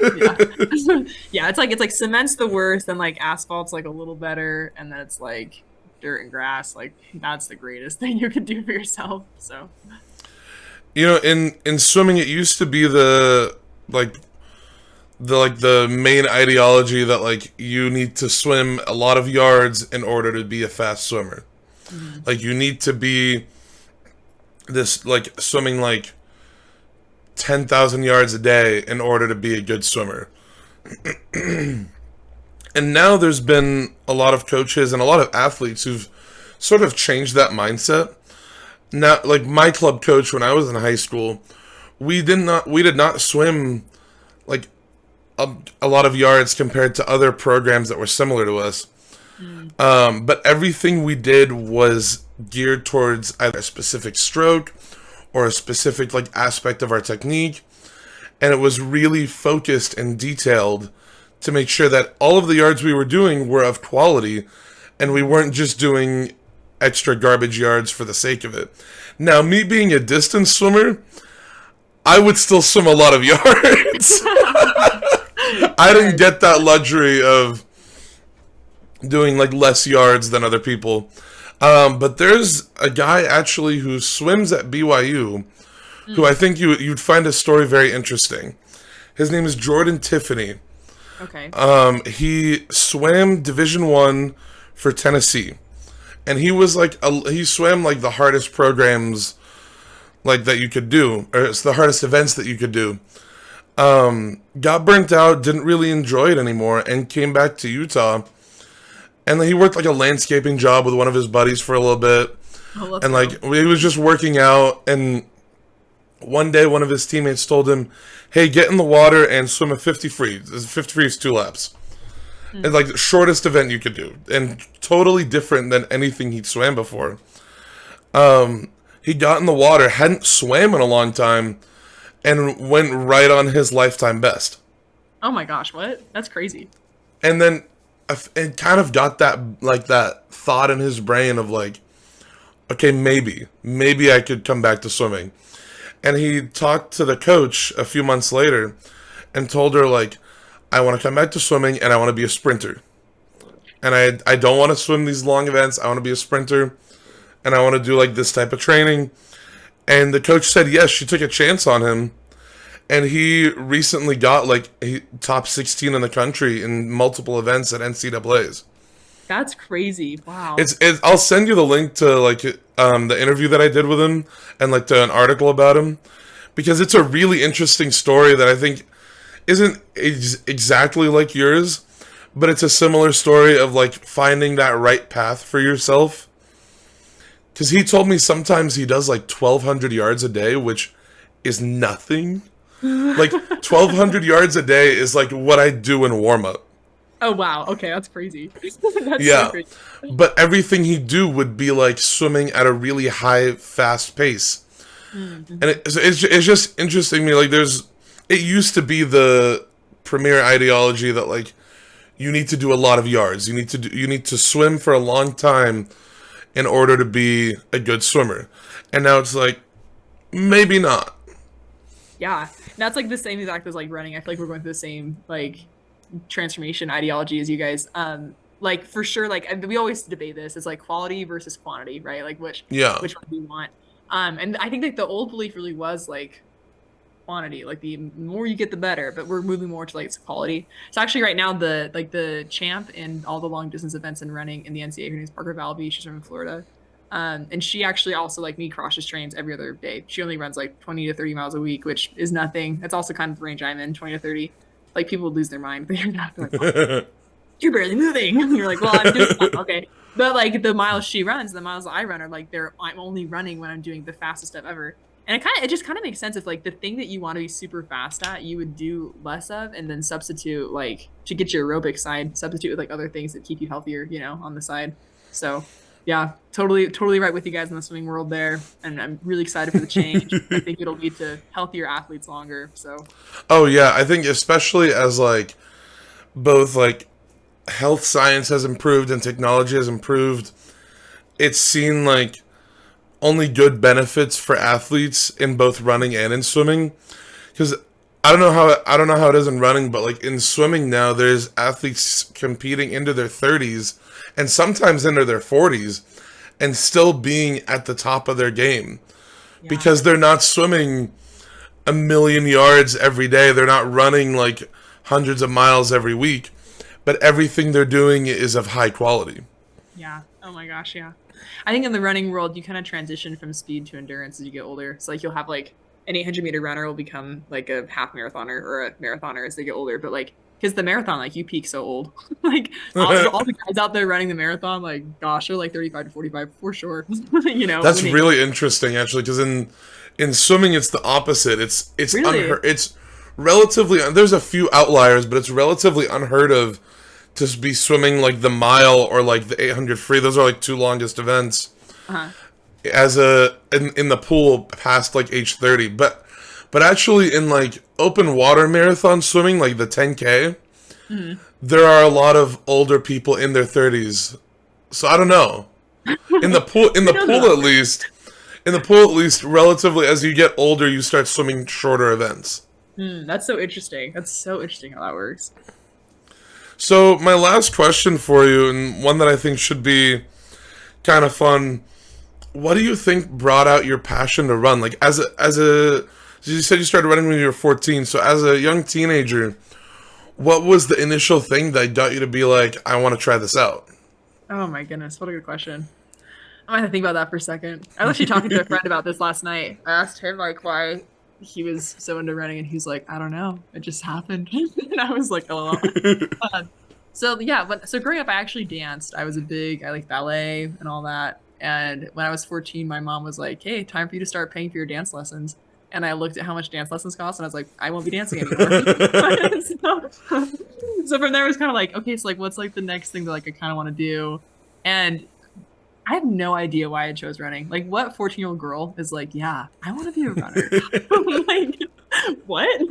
Yeah, it's like cement's the worst, and like asphalt's like a little better, and then it's like dirt and grass. Like that's the greatest thing you can do for yourself. So You know, in swimming, it used to be the main ideology that like you need to swim a lot of yards in order to be a fast swimmer. Like you need to be this like swimming like 10,000 yards a day in order to be a good swimmer. And now there's been a lot of coaches and a lot of athletes who've sort of changed that mindset. Now, like my club coach when I was in high school, we did not swim like a lot of yards compared to other programs that were similar to us. But everything we did was geared towards either a specific stroke or a specific like aspect of our technique, and it was really focused and detailed to make sure that all of the yards we were doing were of quality, and we weren't just doing extra garbage yards for the sake of it. Now, me being a distance swimmer, I would still swim a lot of yards. I didn't get that luxury of doing like less yards than other people. But there's a guy actually who swims at BYU who I think you'd find his story very interesting. His name is Jordan Tiffany. okay. He swam Division I for Tennessee. And he was like, he swam like the hardest programs like that you could do, or it's the hardest events that you could do. Got burnt out, didn't really enjoy it anymore, and came back to Utah. And then he worked like a landscaping job with one of his buddies for a little bit. And like he was just working out, and one day one of his teammates told him, hey, get in the water and swim a 50 free. 50 free is 2 laps. It's like the shortest event you could do, and totally different than anything he'd swam before. He got in the water, hadn't swam in a long time, and went right on his lifetime best. Oh my gosh, what? That's crazy. And then it kind of got that thought in his brain of like, okay, maybe I could come back to swimming. And he talked to the coach a few months later and told her like, I want to come back to swimming and I want to be a sprinter. And I don't want to swim these long events. I want to be a sprinter and I want to do like this type of training. And the coach said yes, she took a chance on him. And he recently got like top 16 in the country in multiple events at NCAAs. That's crazy. Wow. It's I'll send you the link to like the interview that I did with him and like to an article about him, because it's a really interesting story that I think isn't exactly like yours, but it's a similar story of like finding that right path for yourself. Because he told me sometimes he does like 1,200 yards a day, which is nothing. Like 1,200 yards a day is like what I do in warm up. Oh wow. Okay, that's crazy. That's Yeah, so crazy. but everything he do would be like swimming at a really high, fast pace. And it's just interesting to me. Like it used to be the premier ideology that like you need to do a lot of yards. You need to swim for a long time in order to be a good swimmer. And now it's like, maybe not. Yeah, that's like the same exact as like running. I feel like we're going through the same like transformation ideology as you guys. Like for sure, like we always debate this. It's like quality versus quantity, right? Like Yeah. which one do you want? And I think like the old belief really was like quantity, like the more you get, the better. But we're moving more to like quality. So actually, right now the champ in all the long distance events and running in the NCAA, her name is Parker Valby. She's from Florida. And she actually also like me crosses trains every other day. She only runs like 20 to 30 miles a week, which is nothing. That's also kind of the range I'm in, 20 to 30. Like people lose their mind. They're like, oh, you're barely moving. And you're like, well, I'm doing okay. But like the miles she runs, the miles I run are like I'm only running when I'm doing the fastest stuff ever. And it just kind of makes sense if like the thing that you want to be super fast at, you would do less of and then substitute like to get your aerobic side, substitute with like other things that keep you healthier, on the side. So yeah, totally right with you guys in the swimming world there. And I'm really excited for the change. I think it'll lead to healthier athletes longer. So Oh yeah, I think especially as like both like health science has improved and technology has improved, it's seen like only good benefits for athletes in both running and in swimming. Because I don't know how it is in running, but like in swimming now, there's athletes competing into their 30s and sometimes into their 40s, and still being at the top of their game yeah. because they're not swimming a million yards every day. They're not running like hundreds of miles every week, but everything they're doing is of high quality. Yeah. Oh my gosh, yeah. I think in the running world, you kind of transition from speed to endurance as you get older. So like you'll have like an 800-meter runner will become like a half marathoner or a marathoner as they get older. But like because the marathon, like you peak so old, like all the guys out there running the marathon, like gosh, they're like 35 to 45 for sure. That's really interesting, actually, because in swimming, it's the opposite. It's really? it's relatively, there's a few outliers, but it's relatively unheard of to be swimming like the mile or like the 800 free. Those are like two longest events Uh-huh. as in the pool past like age 30. But actually in like open water marathon swimming, like the 10K, there are a lot of older people in their 30s. So I don't know. In the pool in the pool at least, relatively as you get older, you start swimming shorter events. That's so interesting. That's so interesting how that works. So my last question for you, and one that I think should be kind of fun, what do you think brought out your passion to run? Like as a you said you started running when you were 14, so as a young teenager, what was the initial thing that got you to be like, I want to try this out? Oh my goodness, what a good question. I'm gonna have to think about that for a second. I was actually talking to a friend about this last night. I asked him like why he was so into running, and he's like, I don't know, it just happened. And I was like, oh. So yeah, so growing up, I actually danced. I liked ballet and all that. And when I was 14, my mom was like, hey, time for you to start paying for your dance lessons. And I looked at how much dance lessons cost, and I was like, I won't be dancing anymore. So from there, it was kind of like, okay, so like, what's like the next thing that like I kind of want to do? And I have no idea why I chose running. Like, what 14-year-old girl is like, yeah, I want to be a runner? I'm like, what?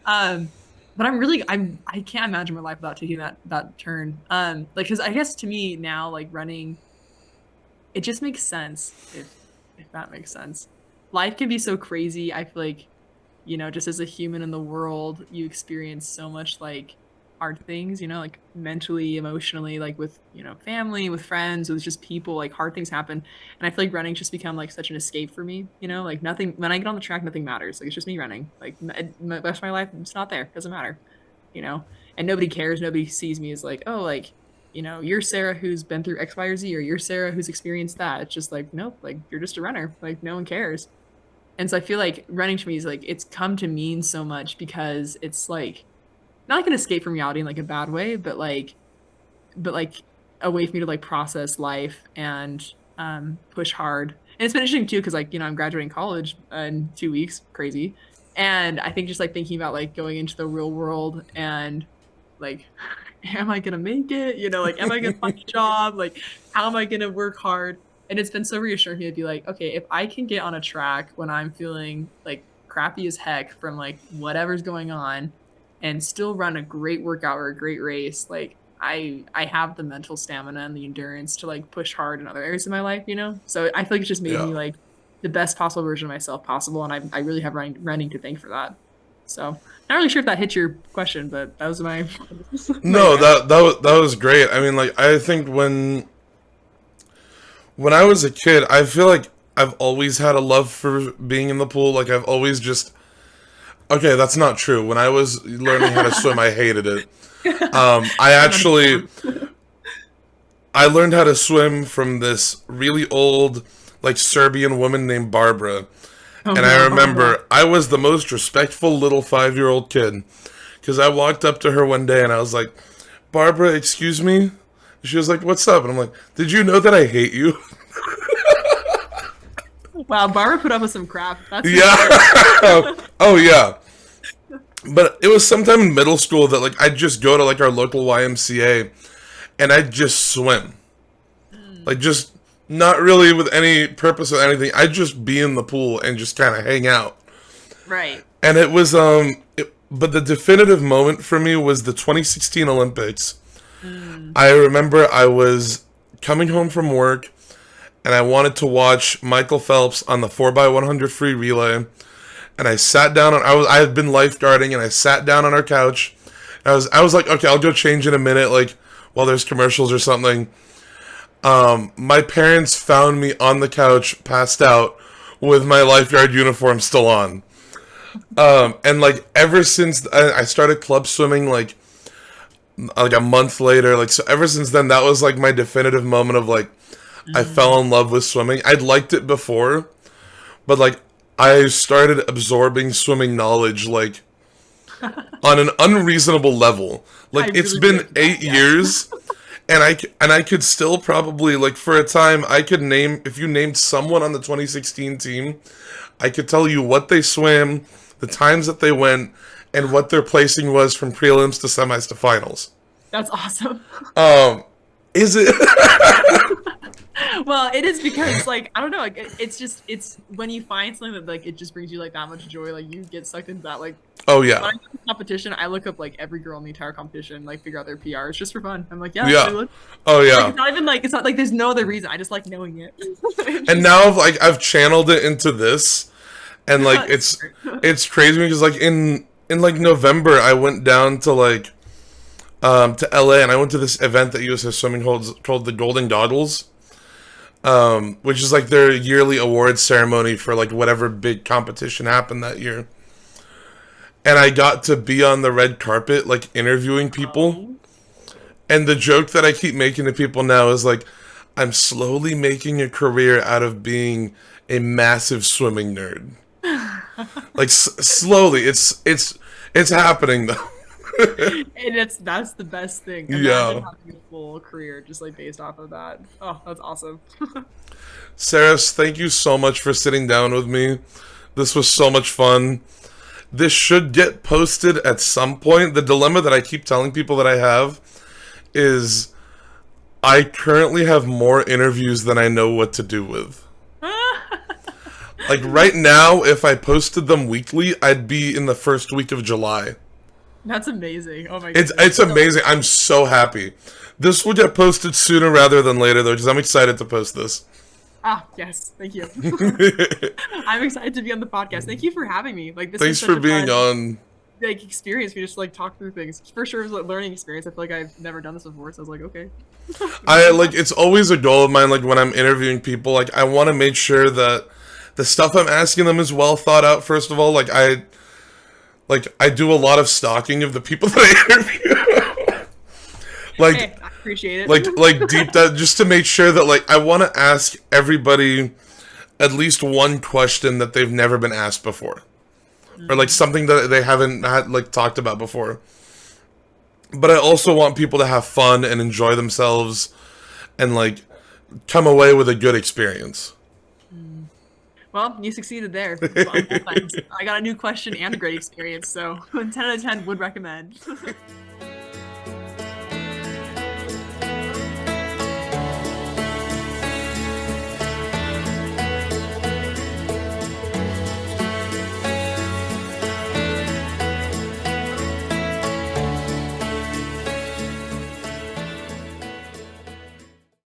But I can't imagine my life without taking that turn. Like, because I guess to me now, like running, it just makes sense if that makes sense. Life can be so crazy. I feel like, just as a human in the world, you experience so much like hard things, like mentally, emotionally, like with, family, with friends, with just people, like hard things happen. And I feel like running just become like such an escape for me, like nothing, when I get on the track, nothing matters. Like it's just me running. Like the rest of my life, it's not there. Doesn't matter, and nobody cares. Nobody sees me as like, oh, like, you're Sarah who's been through X, Y, or Z, or you're Sarah who's experienced that. It's just like, nope, like you're just a runner. Like no one cares. And so I feel like running to me is like, it's come to mean so much because it's like, not like an escape from reality in like a bad way, but like a way for me to like process life and push hard. And it's been interesting too, because like, I'm graduating college in 2 weeks, crazy. And I think just like thinking about like going into the real world and like, am I gonna make it? Like, am I gonna find a job? Like, how am I gonna work hard? And it's been so reassuring to be like, okay, if I can get on a track when I'm feeling like crappy as heck from like whatever's going on and still run a great workout or a great race, like I have the mental stamina and the endurance to like push hard in other areas of my life, you know? So I feel like it's just made Yeah. me like the best possible version of myself possible, and I really have running to thank for that. So not really sure if that hit your question, but that was my my No, rant. that was great. I mean, like, I think when I was a kid, I feel like I've always had a love for being in the pool. Like, I've always just okay, that's not true. When I was learning how to swim, I hated it. I I actually understand. I learned how to swim from this really old, like, Serbian woman named Barbara. Oh And I no. remember I was the most respectful little 5-year-old kid because I walked up to her one day and I was like, Barbara, excuse me? She was like, what's up? And I'm like, did you know that I hate you? Wow, Barbara put up with some crap. That's for Yeah. sure. Oh, yeah. But it was sometime in middle school that, like, I'd just go to, like, our local YMCA and I'd just swim. Mm, Like, just not really with any purpose or anything. I'd just be in the pool and just kind of hang out. right. And it was, but the definitive moment for me was the 2016 Olympics. Mm. I remember I was coming home from work and I wanted to watch Michael Phelps on the 4x100 free relay. And I sat down on, I had been lifeguarding and I sat down on our couch. I was like, okay, I'll go change in a minute, like while there's commercials or something. My parents found me on the couch, passed out, with my lifeguard uniform still on. And like ever since I started club swimming, like a month later, like so ever since then, that was like my definitive moment of like I Mm. fell in love with swimming. I'd liked it before, but like I started absorbing swimming knowledge like on an unreasonable level. I Like it's really been relate to that. 8 years, and I could still probably like for a time I could name if you named someone on the 2016 team, I could tell you what they swam, the times that they went, and what their placing was from prelims to semis to finals. That's awesome. Um, is it? Well, it is because like I don't know, like it's just it's when you find something that like it just brings you like that much joy, like you get sucked into that. Like Oh when yeah, I go to competition, I look up like every girl in the entire competition, like figure out their PRs just for fun. I'm like, yeah, yeah, they look oh like yeah. it's not even like it's not like there's no other reason. I just like knowing it. It's And just now I've channeled it into this, and like it's crazy because like in like November I went down to LA and I went to this event that USA Swimming holds called the Golden Goggles, which is like their yearly awards ceremony for like whatever big competition happened that year. And I got to be on the red carpet like interviewing people. oh. And the joke that I keep making to people now is like I'm slowly making a career out of being a massive swimming nerd. Like slowly, it's happening though. And that's the best thing. Imagine Yeah, having a full career just like based off of that. Oh, that's awesome. Saras, thank you so much for sitting down with me. This was so much fun. This should get posted at some point. The dilemma that I keep telling people that I have is I currently have more interviews than I know what to do with. Like right now, if I posted them weekly, I'd be in the first week of July. That's amazing. Oh my It's goodness. amazing. I'm so happy. This will get posted sooner rather than later though, because I'm excited to post this. Ah, yes. Thank you. I'm excited to be on the podcast. Thank you for having me. Like this was Thanks such for a being fun on. like experience. We just like talk through things. For sure, it was a learning experience. I feel like I've never done this before, so I was like, okay. I like it's always a goal of mine like when I'm interviewing people, like I want to make sure that the stuff I'm asking them is well thought out first of all. Like I do a lot of stalking of the people that I interview. like Hey, I appreciate like it. like deep dive just to make sure that like I want to ask everybody at least one question that they've never been asked before or like something that they haven't had like talked about before. But I also want people to have fun and enjoy themselves and like come away with a good experience. Well, you succeeded there. On both ends. I got a new question and a great experience, so 10 out of 10 would recommend.